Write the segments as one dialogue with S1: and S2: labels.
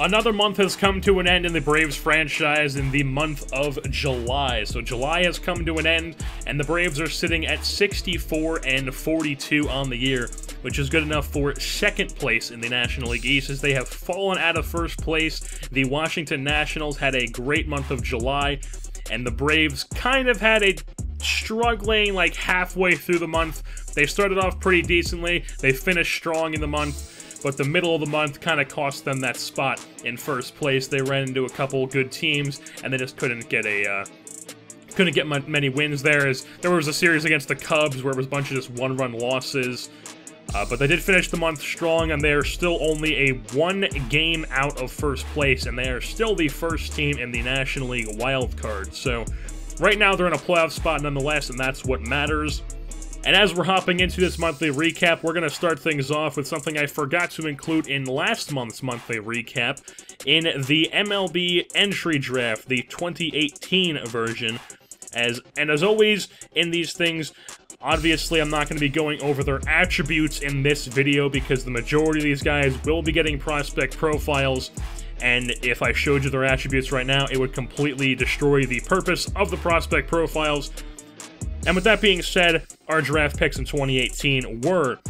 S1: Another month has come to an end in the Braves franchise in the month of July. So July has come to an end, and the Braves are sitting at 64-42 on the year, which is good enough for second place in the National League East, as they have fallen out of first place. The Washington Nationals had a great month of July, and the Braves kind of had a struggling like halfway through the month. They started off pretty decently, they finished strong in the month, but the middle of the month kind of cost them that spot in first place. They ran into a couple good teams, and they just couldn't get many wins there, as there was a series against the Cubs where it was a bunch of just one-run losses. But they did finish the month strong, and they are still only a one game out of first place, and they are still the first team in the National League wild card. So right now they're in a playoff spot nonetheless, and that's what matters. And as we're hopping into this monthly recap, we're going to start things off with something I forgot to include in last month's monthly recap. In the MLB entry draft, the 2018 version. As always, in these things, obviously I'm not going to be going over their attributes in this video, because the majority of these guys will be getting prospect profiles. And if I showed you their attributes right now, it would completely destroy the purpose of the prospect profiles. And with that being said, our draft picks in 2018 were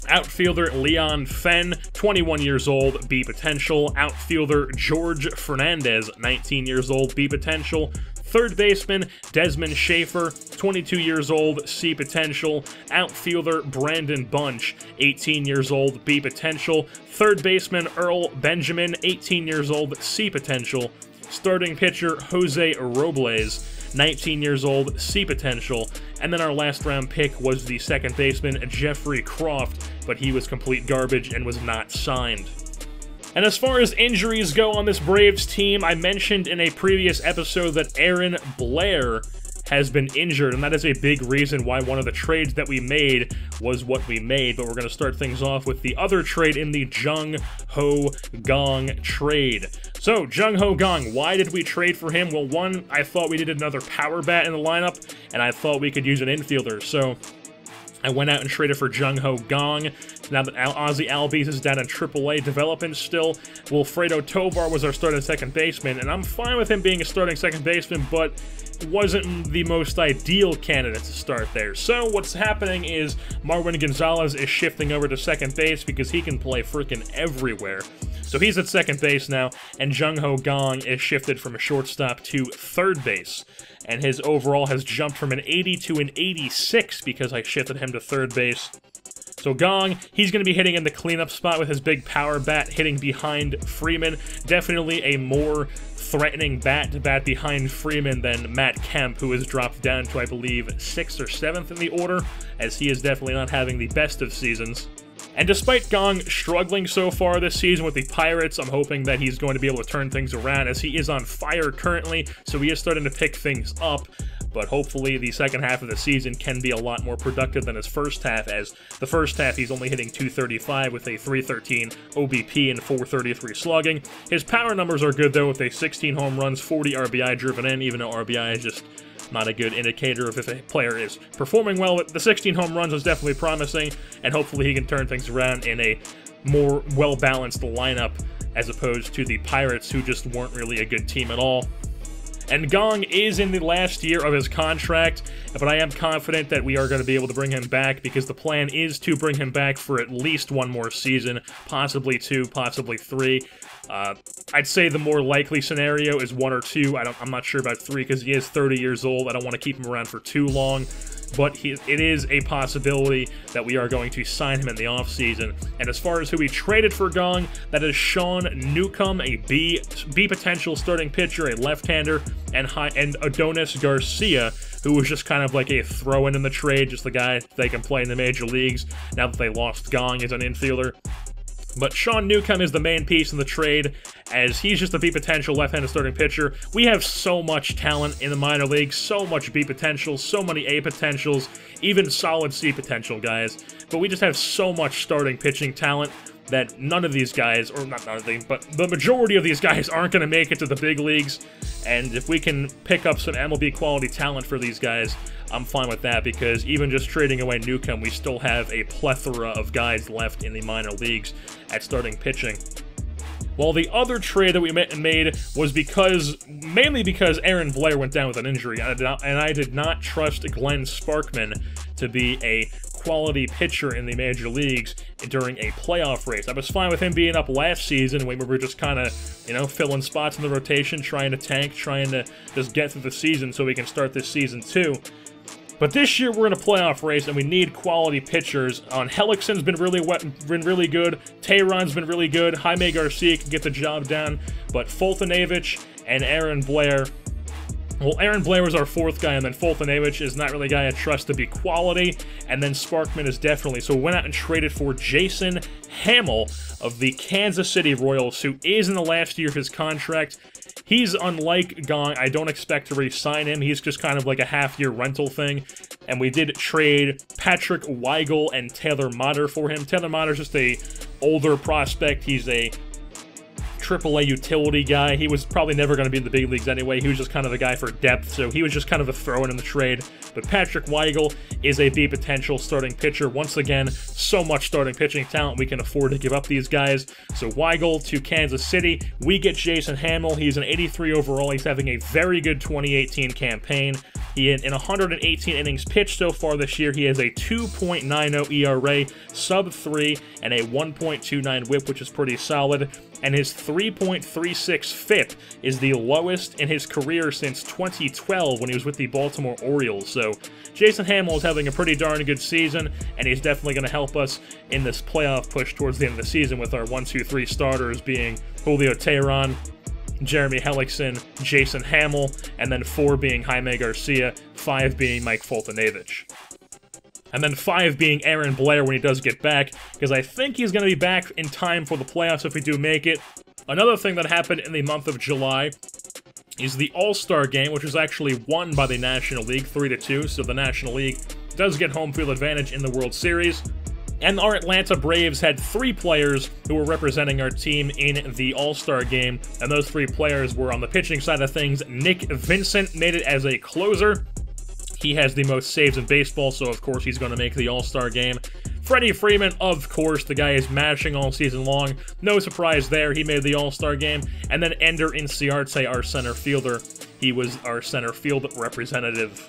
S1: outfielder Leon Fenn, 21 years old, B potential. Outfielder George Fernandez, 19 years old, B potential. Third baseman Desmond Schaefer, 22 years old, C potential. Outfielder Brandon Bunch, 18 years old, B potential. Third baseman Earl Benjamin, 18 years old, C potential. Starting pitcher Jose Robles, 19 years old, C potential. And then our last round pick was the second baseman Jeffrey Croft, but he was complete garbage and was not signed. And as far as injuries go on this Braves team, I mentioned in a previous episode that Aaron Blair has been injured, and that is a big reason why one of the trades that we made was what we made. But we're going to start things off with the other trade in the Jung Ho Kang trade. So, Jung Ho Kang, why did we trade for him? Well, one, I thought we needed another power bat in the lineup, and I thought we could use an infielder, so I went out and traded for Jung Ho Kang. Now that Ozzy Albies is down in AAA development still, Wilfredo Tovar was our starting second baseman, and I'm fine with him being a starting second baseman, but wasn't the most ideal candidate to start there. So what's happening is Marwin Gonzalez is shifting over to second base because he can play freaking everywhere. So he's at second base now, and Jung Ho Kang is shifted from a shortstop to third base. And his overall has jumped from an 80 to an 86 because I shifted him to third base. So Kang, he's going to be hitting in the cleanup spot with his big power bat, hitting behind Freeman. Definitely a more threatening bat to bat behind Freeman than Matt Kemp, who has dropped down to, I believe, 6th or 7th in the order, as he is definitely not having the best of seasons. And despite Kang struggling so far this season with the Pirates, I'm hoping that he's going to be able to turn things around, as he is on fire currently, so he is starting to pick things up. But hopefully the second half of the season can be a lot more productive than his first half, as the first half he's only hitting .235 with a .313 OBP and .433 slugging. His power numbers are good though, with a 16 home runs, 40 RBI driven in, even though RBI is just not a good indicator of if a player is performing well. But the 16 home runs is definitely promising, and hopefully he can turn things around in a more well-balanced lineup, as opposed to the Pirates, who just weren't really a good team at all. And Kang is in the last year of his contract, but I am confident that we are going to be able to bring him back, because the plan is to bring him back for at least one more season, possibly 2, possibly 3. I'd say the more likely scenario is 1 or 2. I'm not sure about 3, because he is 30 years old. I don't want to keep him around for too long. But it is a possibility that we are going to sign him in the offseason. And as far as who we traded for Kang, that is Sean Newcomb, a B potential starting pitcher, a left-hander, and Adonis Garcia, who was just kind of like a throw-in the trade, just the guy they can play in the major leagues now that they lost Kang as an infielder. But Sean Newcomb is the main piece in the trade, as he's just a B potential left-handed starting pitcher. We have so much talent in the minor leagues, so much B potential, so many A potentials, even solid C potential guys. But we just have so much starting pitching talent that none of these guys, or not none of them, but the majority of these guys aren't going to make it to the big leagues. And if we can pick up some MLB quality talent for these guys, I'm fine with that, because even just trading away Newcomb, we still have a plethora of guys left in the minor leagues at starting pitching. While the other trade that we made was mainly because Aaron Blair went down with an injury, and I did not trust Glenn Sparkman to be a quality pitcher in the major leagues during a playoff race. I was fine with him being up last season when we were just kind of, filling spots in the rotation, trying to tank, trying to just get through the season so we can start this season too. But this year we're in a playoff race and we need quality pitchers. Hellickson's been really good. Tehran's been really good. Jaime Garcia can get the job done. But Foltynewicz and Aaron Blair. Well, Aaron Blair was our fourth guy, and then Foltynewicz is not really a guy I trust to be quality, and then Sparkman is definitely. So we went out and traded for Jason Hammel of the Kansas City Royals, who is in the last year of his contract. He's unlike Gong. I don't expect to re-sign him. He's just kind of like a half-year rental thing. And we did trade Patrick Weigel and Taylor Motter for him. Taylor Motter's just a older prospect. He's a AAA utility guy. He was probably never going to be in the big leagues anyway. He was just kind of a guy for depth, so he was just kind of a throw-in the trade. But Patrick Weigel is a B potential starting pitcher. Once again, so much starting pitching talent, we can afford to give up these guys. So Weigel to Kansas City. We get Jason Hammel. He's an 83 overall. He's having a very good 2018 campaign. In 118 innings pitched so far this year, he has a 2.90 ERA, sub-3, and a 1.29 whip, which is pretty solid. And his 3.36 FIP is the lowest in his career since 2012 when he was with the Baltimore Orioles. So Jason Hammel is having a pretty darn good season, and he's definitely going to help us in this playoff push towards the end of the season with our 1, 2, 3 starters being Julio Tehran, Jeremy Hellickson, Jason Hammel, and then 4 being Jaime Garcia, 5 being Mike Foltynewicz. And then 5 being Aaron Blair when he does get back, because I think he's going to be back in time for the playoffs if we do make it. Another thing that happened in the month of July is the All-Star Game, which was actually won by the National League 3-2, so the National League does get home field advantage in the World Series. And our Atlanta Braves had 3 players who were representing our team in the All-Star Game, and those 3 players were on the pitching side of things. Nick Vincent made it as a closer. He has the most saves in baseball, so of course he's going to make the All-Star Game. Freddie Freeman, of course, the guy is mashing all season long. No surprise there, he made the All-Star Game. And then Ender Inciarte, our center fielder. He was our center field representative.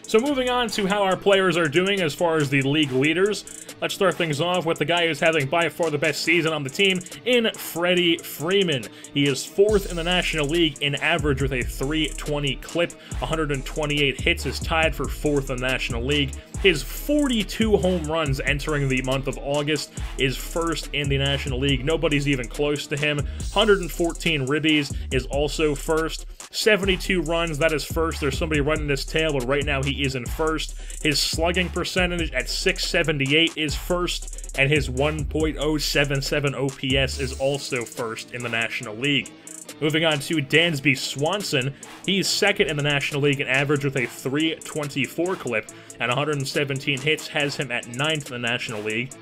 S1: So moving on to how our players are doing as far as the league leaders, let's start things off with the guy who's having by far the best season on the team in Freddie Freeman. He is 4th in the National League in average with a .320 clip. 128 hits is tied for 4th in the National League. His 42 home runs entering the month of August is 1st in the National League. Nobody's even close to him. 114 ribbies is also 1st. 72 runs, that is 1st. There's somebody running his tail, but right now he is in 1st. His slugging percentage at .678 is 1st, and his 1.077 OPS is also 1st in the National League. Moving on to Dansby Swanson, he's 2nd in the National League in average with a .324 clip, and 117 hits has him at 9th in the National League.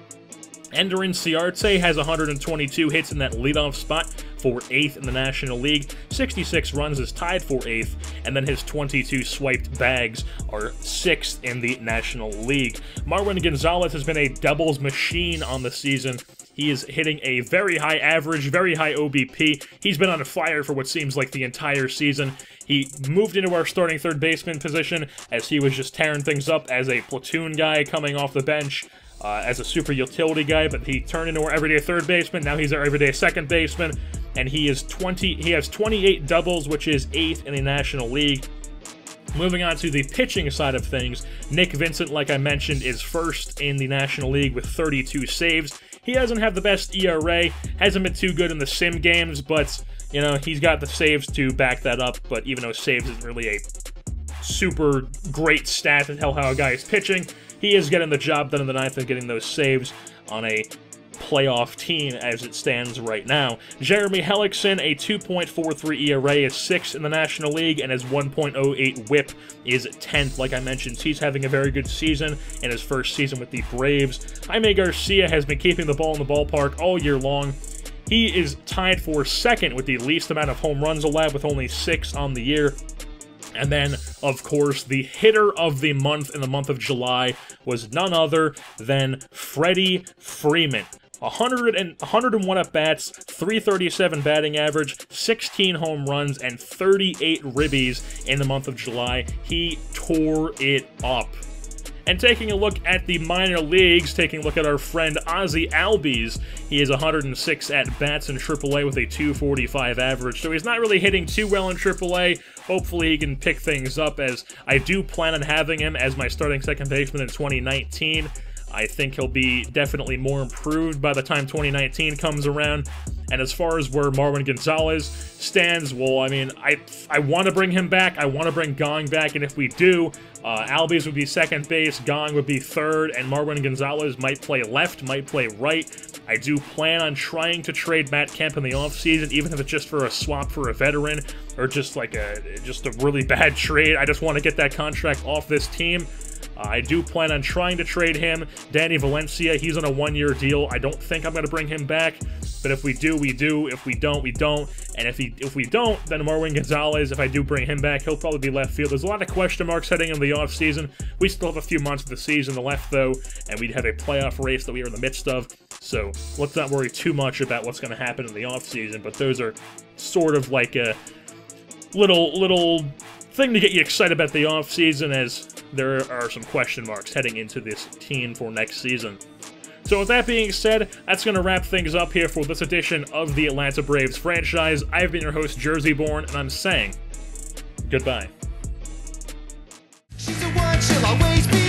S1: Ender Inciarte has 122 hits in that leadoff spot for 8th in the National League. 66 runs is tied for 8th, and then his 22 swiped bags are 6th in the National League. Marwin Gonzalez has been a doubles machine on the season. He is hitting a very high average, very high OBP. He's been on fire for what seems like the entire season. He moved into our starting third baseman position as he was just tearing things up as a platoon guy coming off the bench. As a super utility guy, but he turned into our everyday third baseman. Now he's our everyday second baseman, and he has 28 doubles, which is 8th in the National League. Moving on to the pitching side of things, Nick Vincent, like I mentioned, is 1st in the National League with 32 saves. He doesn't have the best ERA, hasn't been too good in the sim games, but, you know, he's got the saves to back that up, but even though saves isn't really a super great stat to tell how a guy is pitching, he is getting the job done in the 9th and getting those saves on a playoff team as it stands right now. Jeremy Hellickson, a 2.43 ERA, is 6th in the National League, and his 1.08 whip is 10th. Like I mentioned, he's having a very good season in his first season with the Braves. Jaime Garcia has been keeping the ball in the ballpark all year long. He is tied for 2nd with the least amount of home runs allowed with only 6 on the year. And then, of course, the hitter of the month in the month of July was none other than Freddie Freeman. 101 at-bats, 337 batting average, 16 home runs, and 38 ribbies in the month of July. He tore it up. And taking a look at the minor leagues, taking a look at our friend Ozzy Albies, he has 106 at-bats in AAA with a 245 average, so he's not really hitting too well in AAA. Hopefully he can pick things up, as I do plan on having him as my starting second baseman in 2019. I think he'll be definitely more improved by the time 2019 comes around. And as far as where Marwin Gonzalez stands, well, I mean, I want to bring him back. I want to bring Gong back, and if we do, Albies would be second base, Gong would be third, and Marwin Gonzalez might play left, might play right. I do plan on trying to trade Matt Kemp in the offseason, even if it's just for a swap for a veteran, or just like a really bad trade. I just want to get that contract off this team. I do plan on trying to trade him. Danny Valencia, he's on a one-year deal. I don't think I'm going to bring him back, but if we do, we do. If we don't, we don't. And if we don't, then Marwin Gonzalez, if I do bring him back, he'll probably be left field. There's a lot of question marks heading into the offseason. We still have a few months of the season left, though, and we have a playoff race that we are in the midst of. So let's not worry too much about what's going to happen in the offseason, but those are sort of like a little thing to get you excited about the offseason, as there are some question marks heading into this team for next season. So with that being said, that's going to wrap things up here for this edition of the Atlanta Braves franchise. I've been your host, Jersey Born, and I'm saying goodbye.
S2: She's the one she'll always be.